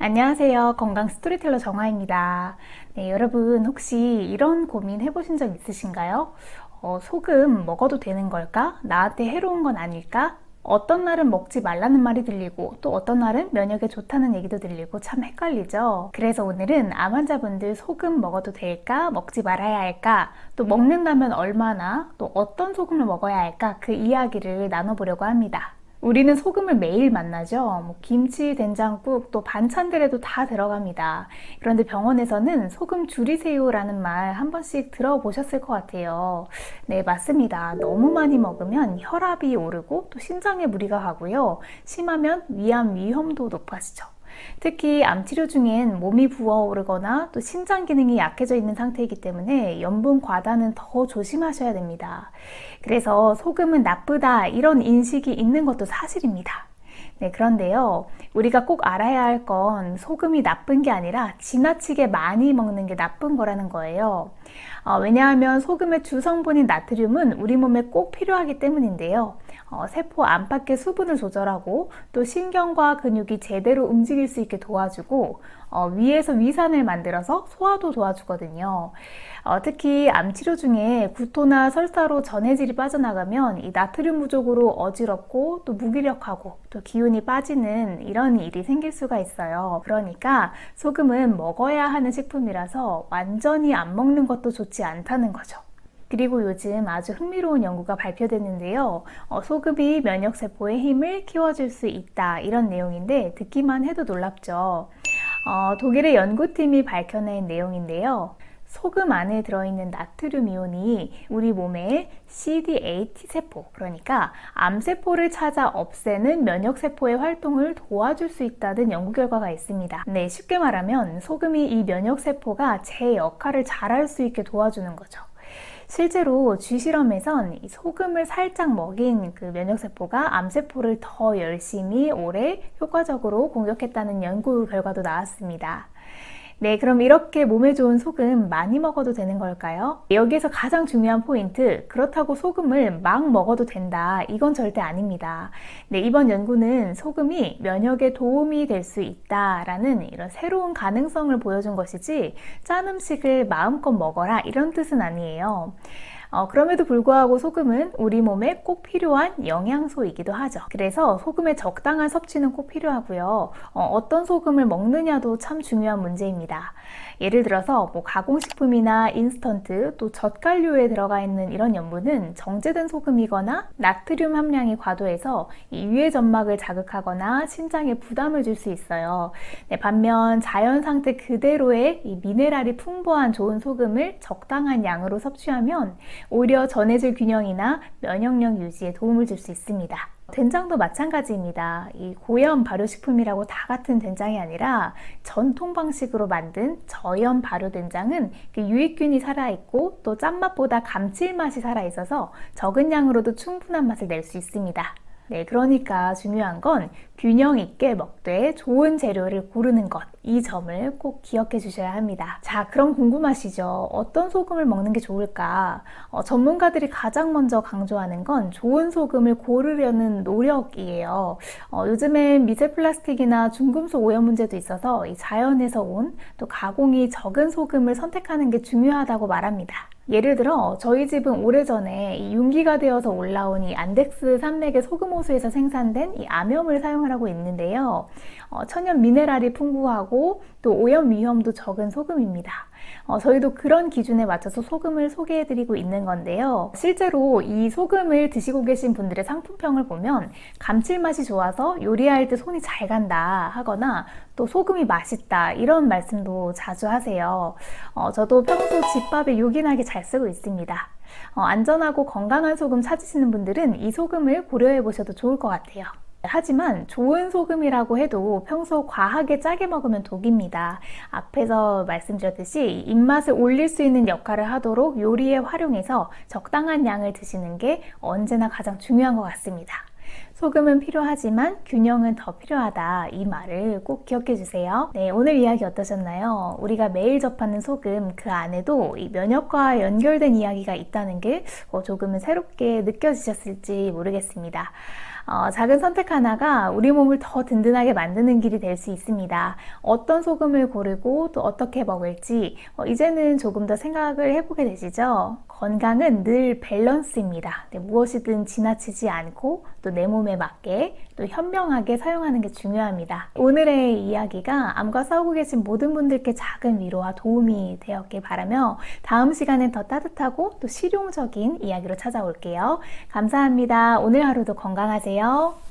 안녕하세요. 건강 스토리텔러 정화입니다. 네, 여러분 혹시 이런 고민 해보신 적 있으신가요? 소금 먹어도 되는 걸까? 나한테 해로운 건 아닐까? 어떤 날은 먹지 말라는 말이 들리고 또 어떤 날은 면역에 좋다는 얘기도 들리고 참 헷갈리죠. 그래서 오늘은 암 환자분들 소금 먹어도 될까? 먹지 말아야 할까? 또 먹는다면 얼마나? 또 어떤 소금을 먹어야 할까? 그 이야기를 나눠보려고 합니다. 우리는 소금을 매일 만나죠. 김치, 된장국, 또 반찬들에도 다 들어갑니다. 그런데 병원에서는 소금 줄이세요라는 말 한 번씩 들어보셨을 것 같아요. 네, 맞습니다. 너무 많이 먹으면 혈압이 오르고 또 심장에 무리가 가고요. 심하면 위암 위험도 높아지죠. 특히 암 치료 중엔 몸이 부어오르거나 또 심장 기능이 약해져 있는 상태이기 때문에 염분 과다는 더 조심하셔야 됩니다. 그래서 소금은 나쁘다 이런 인식이 있는 것도 사실입니다. 네, 그런데요, 우리가 꼭 알아야 할 건 소금이 나쁜 게 아니라 지나치게 많이 먹는 게 나쁜 거라는 거예요. 왜냐하면 소금의 주성분인 나트륨은 우리 몸에 꼭 필요하기 때문인데요. 세포 안팎의 수분을 조절하고 또 신경과 근육이 제대로 움직일 수 있게 도와주고 위에서 위산을 만들어서 소화도 도와주거든요. 특히 암 치료 중에 구토나 설사로 전해질이 빠져나가면 이 나트륨 부족으로 어지럽고 또 무기력하고 또 기운이 빠지는 이런 일이 생길 수가 있어요. 그러니까 소금은 먹어야 하는 식품이라서 완전히 안 먹는 것도 좋지 않다는 거죠. 그리고 요즘 아주 흥미로운 연구가 발표됐는데요. 소금이 면역세포의 힘을 키워줄 수 있다 이런 내용인데 듣기만 해도 놀랍죠. 독일의 연구팀이 밝혀낸 내용인데요. 소금 안에 들어있는 나트륨 이온이 우리 몸의 CD8 T세포, 그러니까 암세포를 찾아 없애는 면역세포의 활동을 도와줄 수 있다는 연구 결과가 있습니다. 네, 쉽게 말하면 소금이 이 면역세포가 제 역할을 잘할 수 있게 도와주는 거죠. 실제로 쥐실험에선 이 소금을 살짝 먹인 그 면역세포가 암세포를 더 열심히 오래 효과적으로 공격했다는 연구 결과도 나왔습니다. 네, 그럼 이렇게 몸에 좋은 소금 많이 먹어도 되는 걸까요? 여기에서 가장 중요한 포인트, 그렇다고 소금을 막 먹어도 된다. 이건 절대 아닙니다. 네, 이번 연구는 소금이 면역에 도움이 될 수 있다라는 이런 새로운 가능성을 보여준 것이지 짠 음식을 마음껏 먹어라 이런 뜻은 아니에요. 그럼에도 불구하고 소금은 우리 몸에 꼭 필요한 영양소이기도 하죠. 그래서 소금의 적당한 섭취는 꼭 필요하고요. 어떤 소금을 먹느냐도 참 중요한 문제입니다. 예를 들어서 가공식품이나 인스턴트 또 젓갈류에 들어가 있는 이런 염분은 정제된 소금이거나 나트륨 함량이 과도해서 이 위의 점막을 자극하거나 신장에 부담을 줄 수 있어요. 네, 반면 자연 상태 그대로의 이 미네랄이 풍부한 좋은 소금을 적당한 양으로 섭취하면 오히려 전해질 균형이나 면역력 유지에 도움을 줄 수 있습니다. 된장도 마찬가지입니다. 이 고염 발효식품이라고 다 같은 된장이 아니라 전통 방식으로 만든 저염 발효 된장은 유익균이 살아있고 또 짠맛보다 감칠맛이 살아있어서 적은 양으로도 충분한 맛을 낼 수 있습니다. 네, 그러니까 중요한 건 균형 있게 먹되 좋은 재료를 고르는 것, 이 점을 꼭 기억해 주셔야 합니다. 자, 그럼 궁금하시죠? 어떤 소금을 먹는 게 좋을까? 전문가들이 가장 먼저 강조하는 건 좋은 소금을 고르려는 노력이에요. 요즘엔 미세 플라스틱이나 중금속 오염 문제도 있어서 이 자연에서 온 또 가공이 적은 소금을 선택하는 게 중요하다고 말합니다. 예를 들어 저희 집은 오래전에 이 윤기가 되어서 올라온 이 안덱스 산맥의 소금호수에서 생산된 이 암염을 사용을 하고 있는데요. 천연 미네랄이 풍부하고 또 오염 위험도 적은 소금입니다. 저희도 그런 기준에 맞춰서 소금을 소개해드리고 있는 건데요. 실제로 이 소금을 드시고 계신 분들의 상품평을 보면 감칠맛이 좋아서 요리할 때 손이 잘 간다 하거나 또 소금이 맛있다 이런 말씀도 자주 하세요. 저도 평소 집밥에 요긴하게 잘 쓰고 있습니다. 안전하고 건강한 소금 찾으시는 분들은 이 소금을 고려해 보셔도 좋을 것 같아요. 하지만 좋은 소금이라고 해도 평소 과하게 짜게 먹으면 독입니다. 앞에서 말씀드렸듯이 입맛을 올릴 수 있는 역할을 하도록 요리에 활용해서 적당한 양을 드시는 게 언제나 가장 중요한 것 같습니다. 소금은 필요하지만 균형은 더 필요하다, 이 말을 꼭 기억해 주세요. 네, 오늘 이야기 어떠셨나요? 우리가 매일 접하는 소금, 그 안에도 이 면역과 연결된 이야기가 있다는 게 조금은 새롭게 느껴지셨을지 모르겠습니다. 작은 선택 하나가 우리 몸을 더 든든하게 만드는 길이 될 수 있습니다. 어떤 소금을 고르고 또 어떻게 먹을지 이제는 조금 더 생각을 해보게 되시죠? 건강은 늘 밸런스입니다. 네, 무엇이든 지나치지 않고 또 내 몸에 맞게 또 현명하게 사용하는 게 중요합니다. 오늘의 이야기가 암과 싸우고 계신 모든 분들께 작은 위로와 도움이 되었길 바라며 다음 시간엔 더 따뜻하고 또 실용적인 이야기로 찾아올게요. 감사합니다. 오늘 하루도 건강하세요.